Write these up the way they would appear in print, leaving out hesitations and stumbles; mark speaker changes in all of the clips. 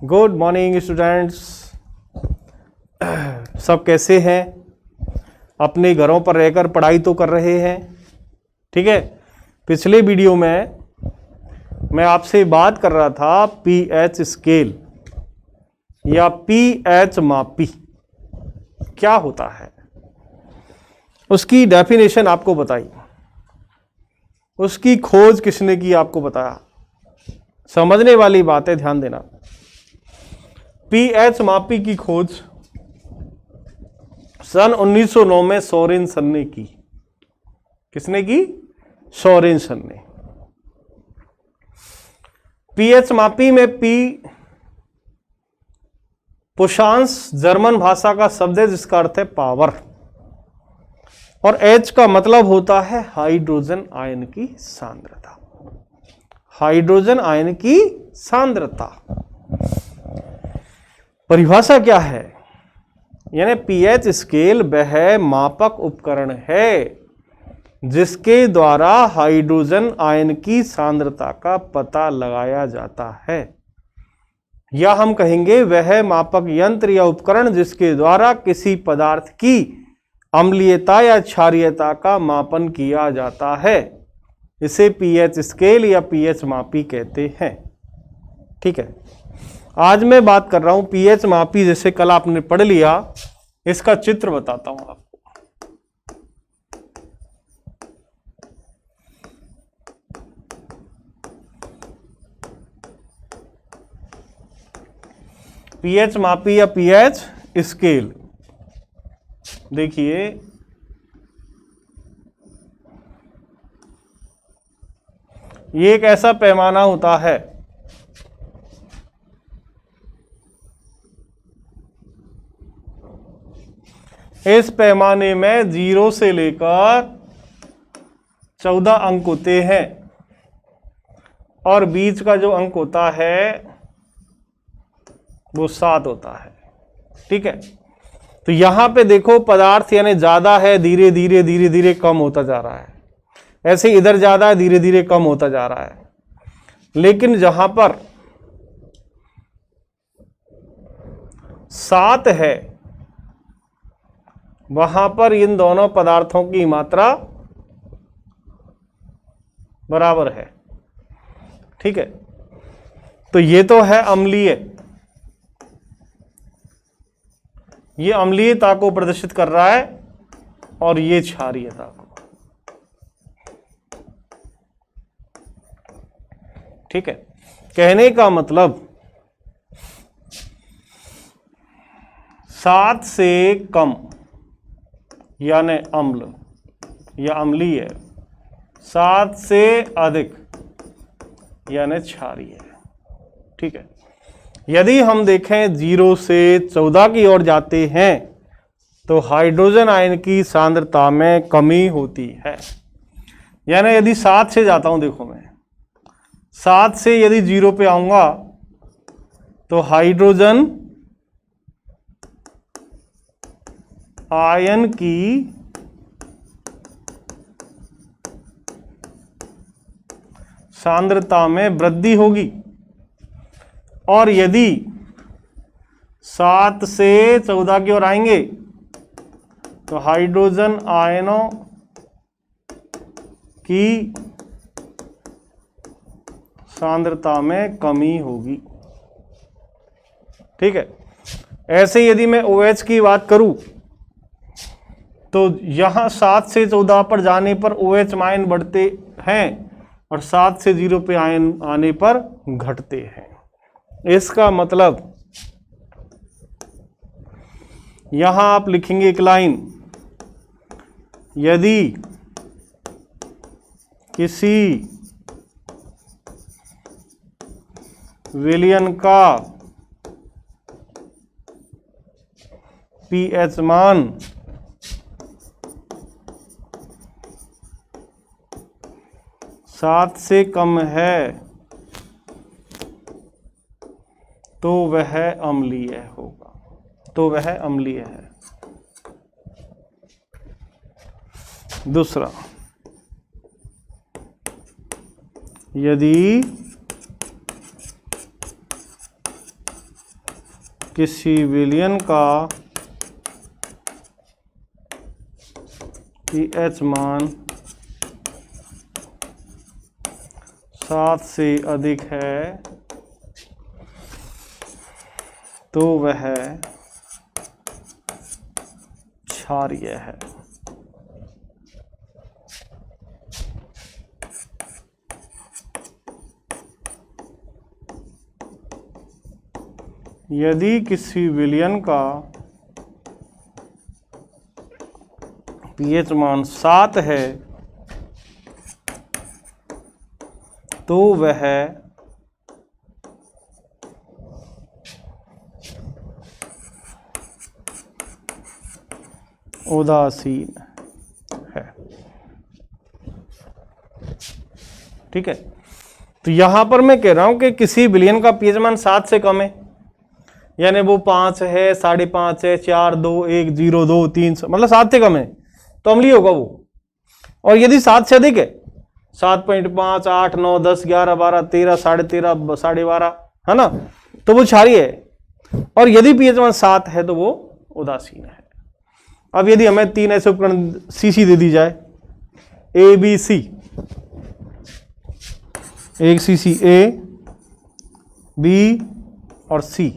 Speaker 1: Good morning students. सब कैसे हैं? अपने घरों पर रहकर पढ़ाई तो कर रहे हैं, ठीक है। पिछले वीडियो में मैं आपसे बात कर रहा था पीएच स्केल या पीएच मापी क्या होता है, उसकी डेफिनेशन आपको बताई, उसकी खोज किसने की आपको बताया। समझने वाली बात है, ध्यान देना। पीएच मापी की खोज सन 1909 में सोरेनसन ने की। किसने की? सोरेनसन ने। पीएच मापी में पी पुशांस जर्मन भाषा का शब्द है जिसका अर्थ है पावर, और एच का मतलब होता है हाइड्रोजन आयन की सांद्रता। हाइड्रोजन आयन की सांद्रता परिभाषा क्या है? यानी पीएच स्केल वह मापक उपकरण है जिसके द्वारा हाइड्रोजन आयन की सांद्रता का पता लगाया जाता है, या हम कहेंगे वह मापक यंत्र या उपकरण जिसके द्वारा किसी पदार्थ की अम्लीयता या क्षारीयता का मापन किया जाता है। इसे पीएच स्केल या पीएच मापी कहते हैं, ठीक है। आज मैं बात कर रहा हूं पीएच मापी, जैसे कल आपने पढ़ लिया, इसका चित्र बताता हूं आपको। पीएच मापी या पीएच स्केल, देखिए ये एक ऐसा पैमाना होता है इस पैमाने में 0 से लेकर 14 अंक होते हैं और बीच का जो अंक होता है वो 7 होता है, ठीक है। तो यहां पे देखो पदार्थ यानी ज्यादा है, धीरे धीरे धीरे धीरे कम होता जा रहा है। ऐसे इधर ज्यादा है, धीरे धीरे कम होता जा रहा है। लेकिन जहां पर 7 है वहां पर इन दोनों पदार्थों की मात्रा बराबर है, ठीक है। तो ये तो है अम्लीय, ये अम्लीयता को प्रदर्शित कर रहा है और ये क्षारीयता को, ठीक है। कहने का मतलब 7 से कम यानी अम्ल या अम्लीय, 7 से अधिक यानी क्षारीय, ठीक है। यदि हम देखें 0 से 14 की ओर जाते हैं तो हाइड्रोजन आयन की सांद्रता में कमी होती है। यानी यदि 7 से जाता हूं, देखो मैं 7 से यदि 0 पे आऊंगा तो हाइड्रोजन आयन की सांद्रता में वृद्धि होगी, और यदि 7 से 14 की ओर आएंगे तो हाइड्रोजन आयनों की सांद्रता में कमी होगी, ठीक है। ऐसे यदि मैं OH की बात करूं तो यहां 7 से 14 पर जाने पर OH आयन बढ़ते हैं और 7 से 0 पे आयन आने पर घटते हैं। इसका मतलब यहां आप लिखेंगे एक लाइन, यदि किसी विलयन का पीएच मान 7 से कम है तो वह अम्लीय होगा, तो वह अम्लीय है। दूसरा, यदि किसी विलयन का pH मान 7 से अधिक है तो वह क्षारीय है। यदि किसी विलयन का pH मान 7 है तो वह उदासीन है। ठीक है, तो यहां पर मैं कह रहा हूं कि किसी विलयन का pH मान 7 से कम है, यानी वो 5 है, 5.5 है, 4, 2, 1, 0, 2, 3, मतलब 7 से कम है तो अम्लीय होगा वो। और यदि 7 से अधिक है, 7.5, 8, 9, 10, 11, 12, 13, 13.5, 12.5, है ना, तो वो क्षारीय है। और यदि pH मान 7 है तो वो उदासीन है। अब यदि हमें 3 ऐसे उपकरण सीसी दे दी जाए, ए बी सी, एक सीसी ए, बी और सी,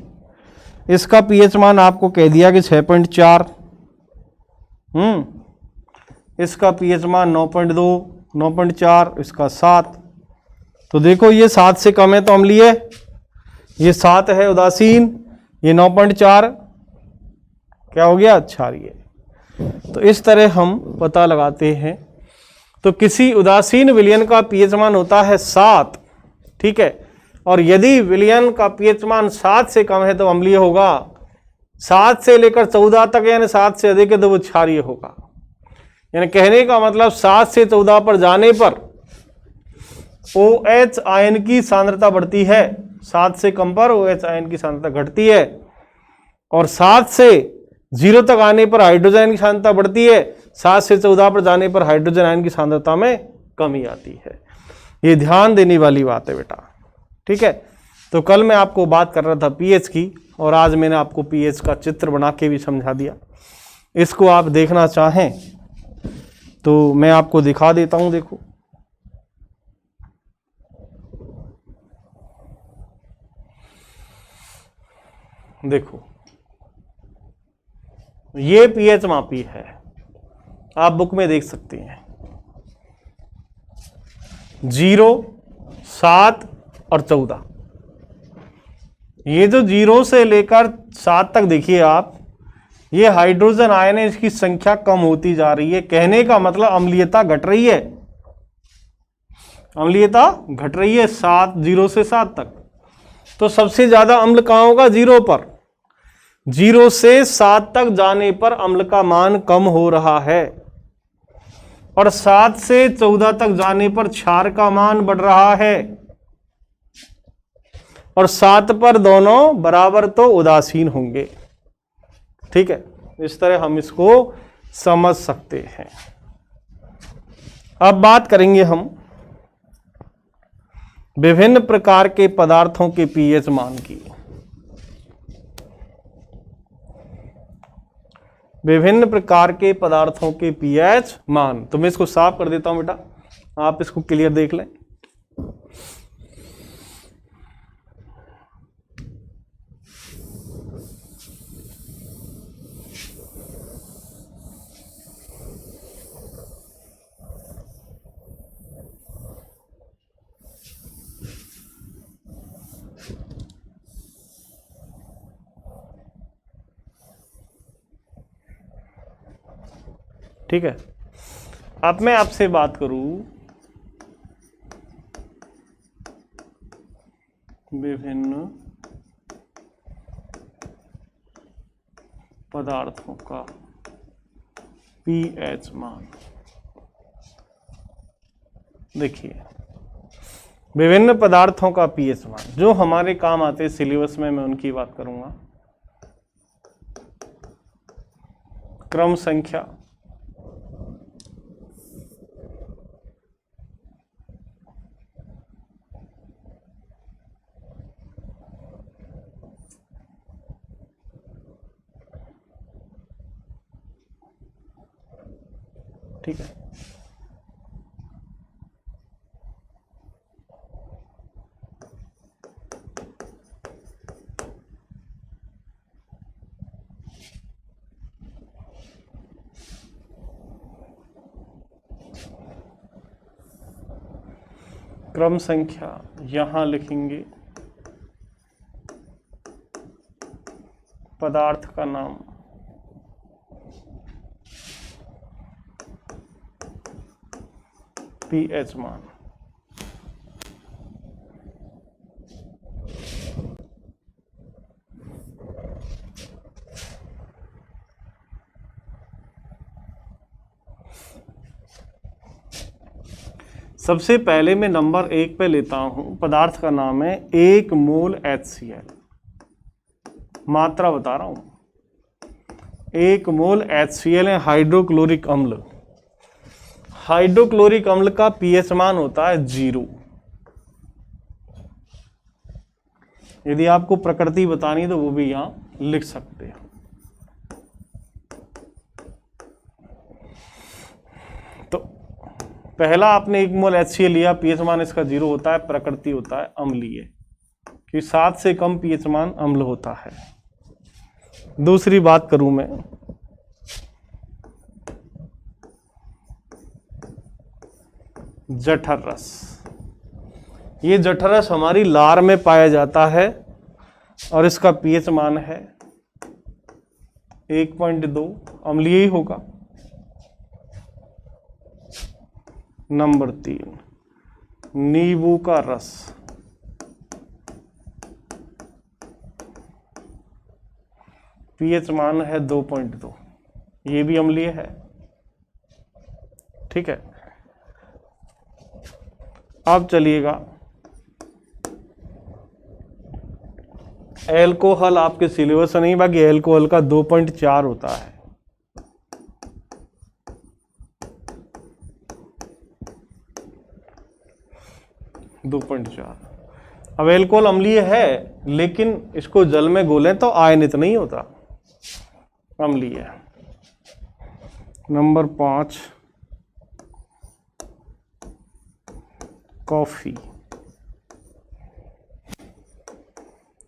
Speaker 1: इसका pH मान आपको कह दिया कि 6.4, इसका pH मान 9.2, 9.4, इसका 7। तो देखो ये 7 से कम है तो अम्लीय, ये 7 है उदासीन, ये 9.4 क्या हो गया, क्षारीय। तो इस तरह हम पता लगाते हैं। तो किसी उदासीन विलयन का pH मान होता है 7, ठीक है, और यदि विलयन का pH मान 7 से कम है तो अम्लीय होगा, 7 से लेकर 14 तक यानी 7 से अधिक है तो वो क्षारीय होगा। यानी कहने का मतलब 7 से 14 पर जाने पर OH आयन की सांद्रता बढ़ती है, 7 से कम पर OH आयन की सांद्रता घटती है, और 7 से 0 तक आने पर हाइड्रोजन आयन की सांद्रता बढ़ती है, 7 से 14 पर जाने पर हाइड्रोजन आयन की सांद्रता में कमी आती है। ये ध्यान देने वाली बात है बेटा। ठीक है, तो कल मैं आपको बात कर रहा था pH की, और आज मैंने आपको pH का चित्र बना के भी समझा दिया। इसको आप देखना चाहें तो मैं आपको दिखा देता हूं। देखो, देखो ये pH मापी है, आप बुक में देख सकते हैं। 0, 7 और 14, ये जो 0 से लेकर 7 तक देखिए आप, ये हाइड्रोजन आयन है, इसकी संख्या कम होती जा रही है। कहने का मतलब अम्लीयता घट रही है, अम्लीयता घट रही है 0 से 7 तक। तो सबसे ज्यादा अम्ल कहां होगा, 0 पर। 0 से 7 तक जाने पर अम्ल का मान कम हो रहा है, और 7 से 14 तक जाने पर क्षार का मान बढ़ रहा है, और 7 पर दोनों बराबर तो उदासीन होंगे। ठीक है, इस तरह हम इसको समझ सकते हैं। अब बात करेंगे हम विभिन्न प्रकार के पदार्थों के pH मान की। विभिन्न प्रकार के पदार्थों के pH मान, तो मैं इसको साफ कर देता हूं बेटा, आप इसको क्लियर देख लें। ठीक है, अब मैं आपसे बात करूं विभिन्न पदार्थों का pH मान। देखिए, विभिन्न पदार्थों का pH मान जो हमारे काम आते हैं सिलेबस में, मैं उनकी बात करूंगा। क्रम संख्या, ठीक है। क्रम संख्या यहां लिखेंगे, पदार्थ का नाम, पीएच मान। सबसे पहले मैं नंबर 1 पे लेता हूं, पदार्थ का नाम है 1 मोल HCl। मात्रा बता रहा हूं, 1 मोल HCl है हाइड्रोक्लोरिक अम्ल। हाइड्रोक्लोरिक अम्ल का पीएच मान होता है 0। यदि आपको प्रकृति बतानी है तो वो भी यहां लिख सकते हैं। तो पहला आपने 1 मोल HCl लिया, पीएच मान इसका 0 होता है, प्रकृति होता है अम्लीय, कि 7 से कम पीएच मान अम्ल होता है। दूसरी बात करूं मैं, जठर रस। ये जठर रस हमारी लार में पाया जाता है और इसका पीएच मान है 1.2, अम्लीय ही होगा। नंबर 3, नींबू का रस। पीएच मान है 2.2, ये भी अम्लीय है, ठीक है। अब चलिएगा, एल्कोहल आपके सिलेबस में नहीं, बाकी एल्कोहल का 2.4 होता है। अब एल्कोहल अम्लीय है, लेकिन इसको जल में घोलें तो आयनित नहीं होता, अम्लीय है। Number 5, coffee.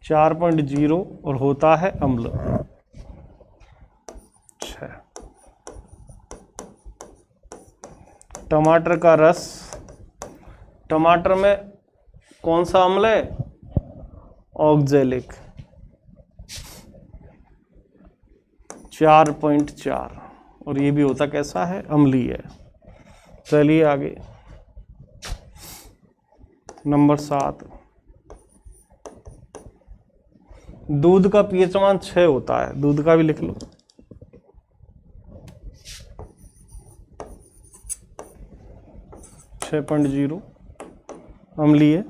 Speaker 1: 4.0 और होता है अम्ल। 6, टमाटर का रस। टमाटर में कौन सा अम्ल है? ऑक्जेलिक। 4.4, और ये भी होता कैसा है? अम्लीय है। चलिए आगे, नंबर 7, दूध का पीएच मान 6 होता है, दूध का भी लिख लो। छः 6.0 अम्लीय।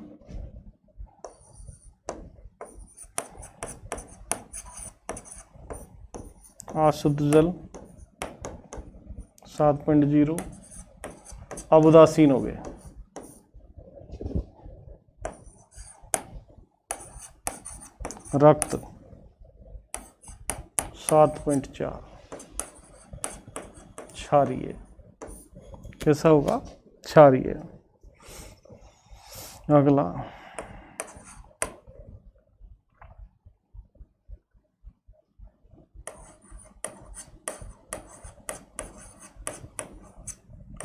Speaker 1: अशुद्ध जल 7.0, अब उदासीन हो गए। रक्त 7.4, क्षारीय। कैसा होगा? क्षारीय। अगला,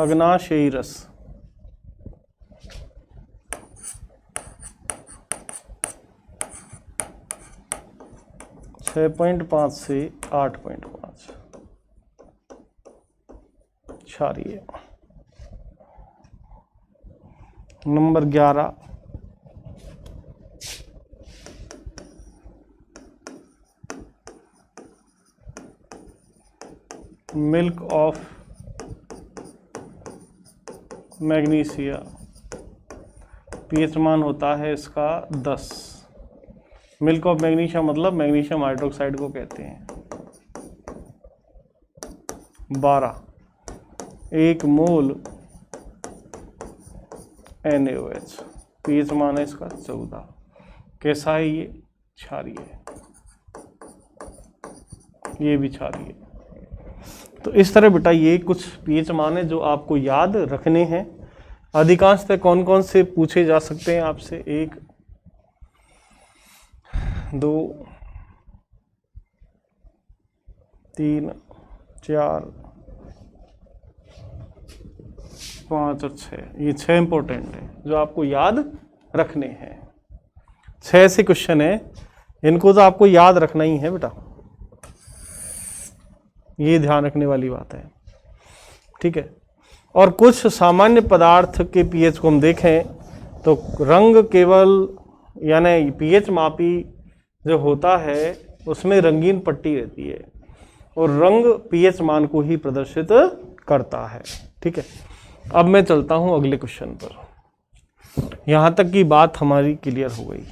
Speaker 1: अग्नाशयी रस। 6.5 से 8.5, क्षारीय। Number 11, milk of magnesia. PH मान होता है इसका 10। मिल्क ऑफ मैग्नीशिया मतलब मैग्नीशियम हाइड्रोक्साइड को कहते हैं। 12, 1 मोल NaOH। पीएच मान है इसका 14। कैसा है ये? क्षारीय है, ये भी क्षारीय। तो इस तरह बेटा ये कुछ पीएच मान है जो आपको याद रखने हैं। अधिकांशतः कौन कौन से पूछे जा सकते हैं आपसे, 1 2 3 4 5 और 6, ये 6 इंपॉर्टेंट है जो आपको याद रखने हैं। 6 ऐसे क्वेश्चन है, इनको तो आपको याद रखना ही है बेटा, ये ध्यान रखने वाली बात है, ठीक है। और कुछ सामान्य पदार्थ के पीएच को हम देखें तो रंग केवल यानी पीएच मापी जो होता है उसमें रंगीन पट्टी रहती है और रंग पीएच मान को ही प्रदर्शित करता है, ठीक है। अब मैं चलता हूं अगले क्वेश्चन पर। यहां तक की बात हमारी क्लियर हो गई।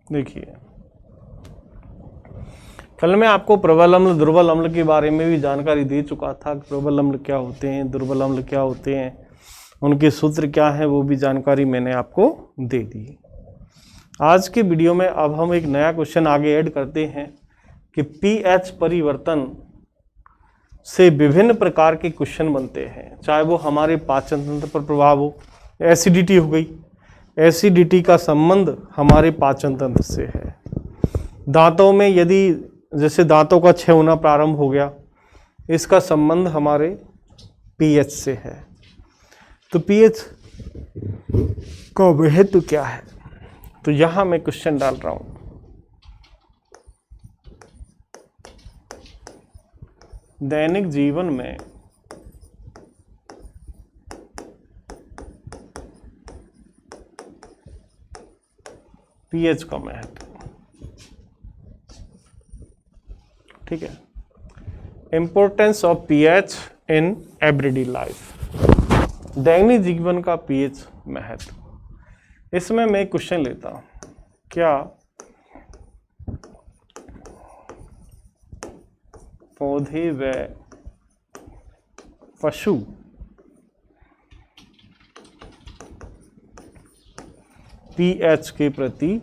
Speaker 1: देखिए, कल मैं आपको प्रबल अम्ल दुर्बल अम्ल के बारे में भी जानकारी दे चुका था। प्रबल अम्ल क्या होते हैं, दुर्बल अम्ल क्या होते हैं, उनके सूत्र क्या हैं, वो भी जानकारी मैंने आपको दे दी। आज के वीडियो में अब हम एक नया क्वेश्चन आगे ऐड करते हैं कि पीएच परिवर्तन से विभिन्न प्रकार के क्वेश्चन बनते हैं, चाहे वो हमारे पाचन तंत्र पर प्रभाव हो। एसिडिटी हो गई, एसिडिटी का संबंध हमारे पाचन तंत्र से है। दांतों में यदि जैसे दांतों का क्षय होना प्रारंभ हो गया, इसका संबंध हमारे पीएच से है। तो पीएच का महत्व क्या है, तो यहां मैं क्वेश्चन डाल रहा हूं। दैनिक जीवन में पीएच का महत्व, ठीक है। Importance of pH in everyday life, दैनिक जीवन का पीएच महत्व। इसमें मैं क्वेश्चन लेता हूं, क्या पौधे व पशु पीएच के प्रति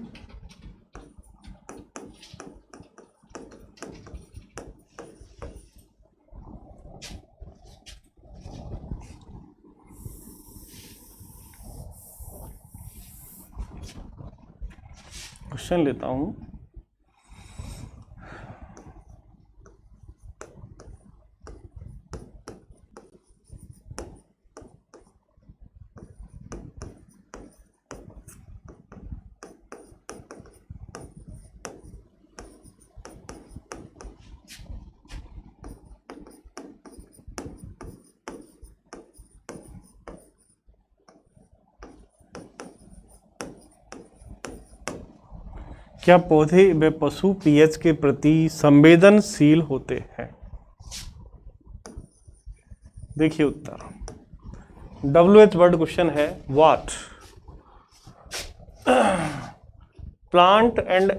Speaker 1: क्वेश्चन लेता हूं, क्या पौधे व पशु पीएच के प्रति संवेदनशील होते हैं? देखिए उत्तर, WH वर्ड क्वेश्चन है। What plant and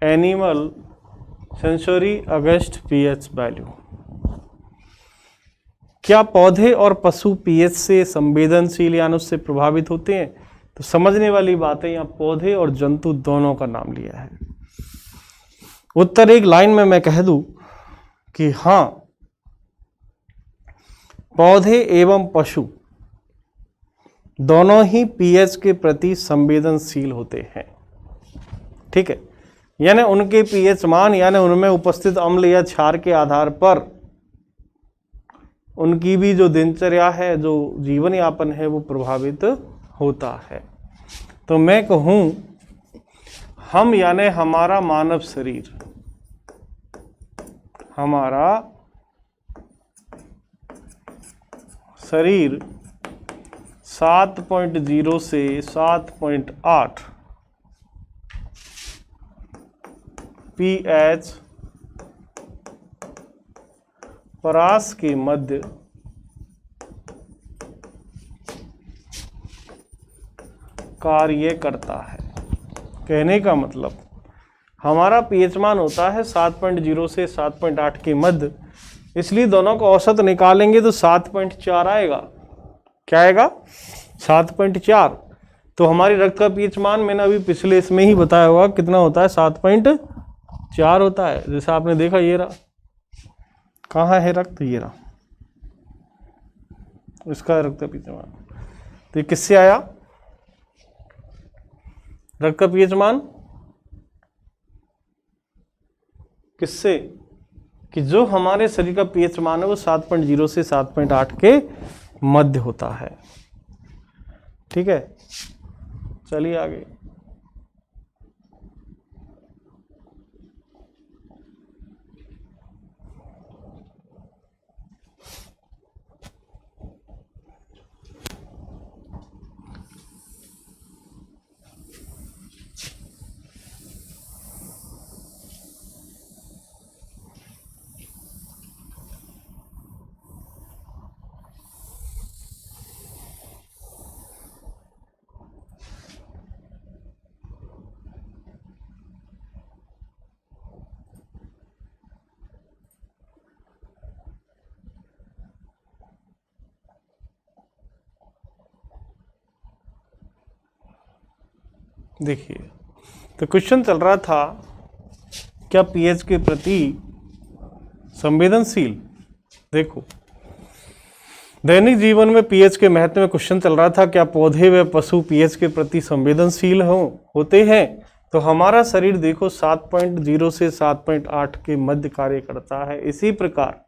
Speaker 1: animal sensory against pH value. क्या पौधे और पशु पीएच से संवेदनशील यानी उससे प्रभावित होते हैं? तो समझने वाली बात है, यहाँ पौधे और जंतु दोनों का नाम लिया है। उत्तर एक लाइन में मैं कह दूं कि हां, पौधे एवं पशु दोनों ही पीएच के प्रति संवेदनशील होते हैं, ठीक है। यानी उनके पीएच मान यानी उनमें उपस्थित अम्ल या क्षार के आधार पर उनकी भी जो दिनचर्या है, जो जीवन यापन है, वो प्रभावित होता है। तो मैं कहूं, हम यानी हमारा मानव शरीर, हमारा शरीर 7.0 से 7.8 पीएच परास के मध्य कार्य करता है। कहने का मतलब हमारा पीएच मान होता है 7.0 से 7.8 के मध्य, इसलिए दोनों का औसत निकालेंगे तो 7.4 आएगा। क्या आएगा? 7.4। तो हमारी रक्त का पीएच मान मैंने अभी पिछले इसमें ही बताया होगा कितना होता है, 7.4 होता है। जैसे आपने देखा, ये रहा, कहाँ है रक्त, ये रहा, इसका रक्त का पीएच मान। तो ये किससे आया रक्त का पीएच मान? किससे? कि जो हमारे शरीर का पीएच मान है वो 7.0 से 7.8 के मध्य होता है। ठीक है, चलिए आगे। देखिए, तो क्वेश्चन चल रहा था, क्या पीएच के प्रति संवेदनशील। देखो, दैनिक जीवन में पीएच के महत्व में क्वेश्चन चल रहा था, क्या पौधे व पशु पीएच के प्रति संवेदनशील होते हैं। तो हमारा शरीर देखो 7.0 से 7.8 के मध्य कार्य करता है। इसी प्रकार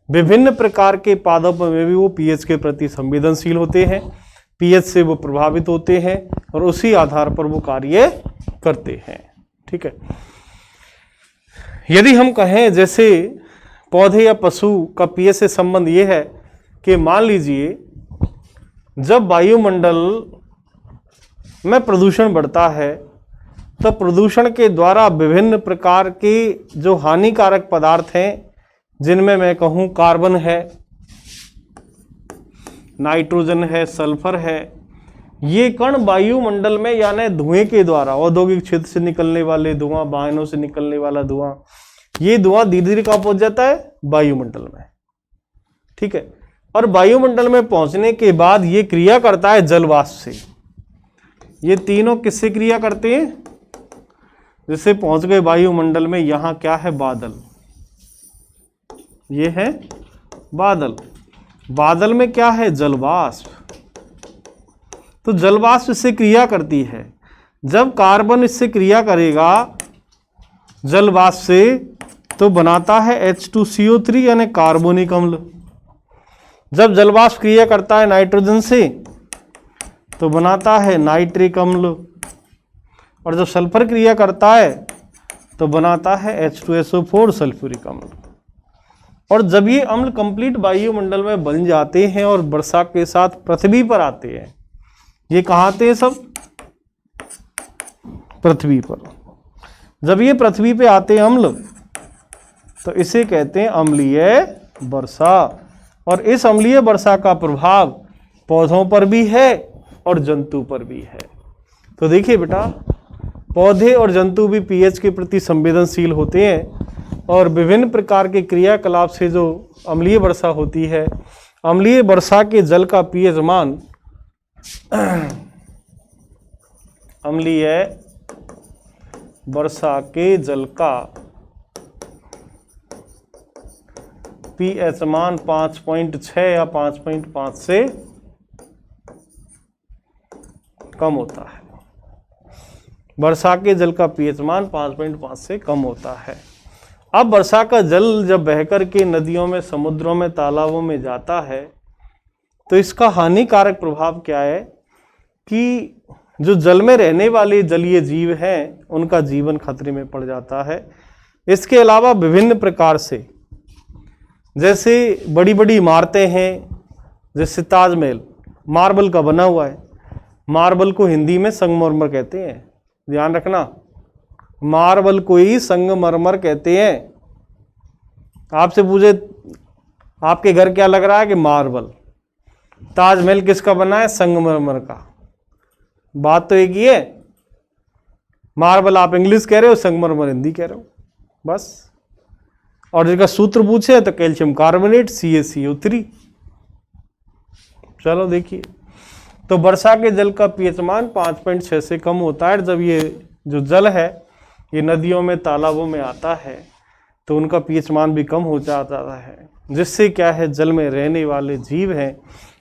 Speaker 1: विभिन्न प्रकार के पादपों में भी वो पीएच के प्रति संवेदनशील होते हैं, पीएच से वो प्रभावित होते हैं और उसी आधार पर वो कार्य करते हैं। ठीक है, यदि हम कहें जैसे पौधे या पशु का पीएच से संबंध ये है कि मान लीजिए जब वायुमंडल में प्रदूषण बढ़ता है तो प्रदूषण के द्वारा विभिन्न प्रकार के जो हानिकारक पदार्थ हैं, जिनमें मैं कहूँ कार्बन है, नाइट्रोजन है, सल्फर है, ये कण वायुमंडल में यानी धुएं के द्वारा, औद्योगिक क्षेत्र से निकलने वाले धुआं, वाहनों से निकलने वाला धुआं, ये धुआं धीरे धीरे कहाँ पहुंच जाता है? वायुमंडल में। ठीक है, और वायुमंडल में पहुंचने के बाद ये क्रिया करता है जलवाष्प से। ये तीनों किससे क्रिया करते हैं? जैसे पहुंच गए वायुमंडल में, यहां क्या है? बादल। ये है बादल। बादल में क्या है? जलवाष्प। तो जलवाष्प इससे क्रिया करती है। जब कार्बन इससे क्रिया करेगा जलवाष्प से तो बनाता है H2CO3 यानी कार्बोनिक अम्ल। जब जलवाष्प क्रिया करता है नाइट्रोजन से तो बनाता है नाइट्रिक अम्ल, और जब सल्फर क्रिया करता है तो बनाता है H2SO4 सल्फ्यूरिक अम्ल। और जब ये अम्ल कंप्लीट वायुमंडल में बन जाते हैं और वर्षा के साथ पृथ्वी पर आते हैं, ये कहाँ आते हैं? सब पृथ्वी पर। जब ये पृथ्वी पे आते हैं अम्ल तो इसे कहते हैं अम्लीय वर्षा। और इस अम्लीय वर्षा का प्रभाव पौधों पर भी है और जंतु पर भी है। तो देखिए बेटा, पौधे और जंतु भी पीएच के प्रति संवेदनशील होते हैं और विभिन्न प्रकार के क्रियाकलाप से जो अम्लीय वर्षा होती है, अम्लीय वर्षा के जल का पीएच मान अम्लीय वर्षा के जल का पीएच मान 5.6 या 5.5 से कम होता है। वर्षा के जल का पीएच मान 5.5 से कम होता है। अब वर्षा का जल जब बहकर के नदियों में, समुद्रों में, तालाबों में जाता है तो इसका हानिकारक प्रभाव क्या है कि जो जल में रहने वाले जलीय जीव हैं उनका जीवन खतरे में पड़ जाता है। इसके अलावा विभिन्न प्रकार से, जैसे बड़ी बड़ी इमारतें हैं, जैसे ताजमहल मार्बल का बना हुआ है। मार्बल को हिंदी में संगमरमर कहते हैं, ध्यान रखना, मार्बल को ही संगमरमर कहते हैं। आपसे पूछे आपके घर क्या लग रहा है कि मार्बल। ताजमहल किसका बना है? संगमरमर का। बात तो एक ही है। मार्बल आप इंग्लिश कह रहे हो, संगमरमर हिंदी कह रहे हो, बस। और जिसका सूत्र पूछे तो कैल्शियम कार्बोनेट CaCO3। चलो देखिए, तो वर्षा के जल का पीएच मान 5.6 से कम होता है। जब ये जो जल है ये नदियों में तालाबों में आता है तो उनका पीएच मान भी कम हो जाता है, जिससे क्या है, जल में रहने वाले जीव हैं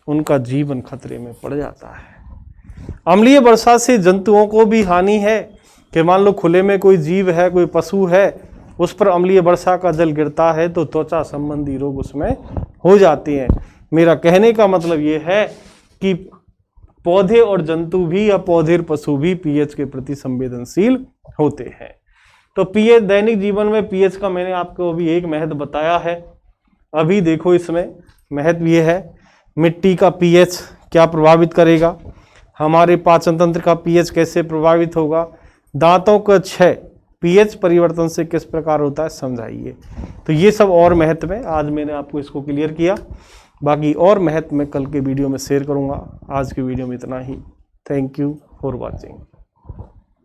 Speaker 1: उनका जीवन खतरे में पड़ जाता है। अम्लीय वर्षा से जंतुओं को भी हानि है कि मान लो खुले में कोई जीव है, कोई पशु है, उस पर अम्लीय वर्षा का जल गिरता है तो त्वचा संबंधी रोग उसमें हो जाते हैं। मेरा कहने का मतलब ये है कि पौधे और जंतु भी या पौधे और पशु भी पीएच के प्रति संवेदनशील होते हैं। तो पीएच, दैनिक जीवन में पीएच का मैंने आपको अभी एक महत्व बताया है। अभी देखो इसमें महत्व ये है, मिट्टी का पीएच क्या प्रभावित करेगा, हमारे पाचन तंत्र का पीएच कैसे प्रभावित होगा, दांतों का क्षय पीएच परिवर्तन से किस प्रकार होता है समझाइए। तो ये सब और महत्व है, आज मैंने आपको इसको क्लियर किया। बाकी और महत्व मैं कल के वीडियो में शेयर करूंगा। आज के वीडियो में इतना ही। Thank you for watching.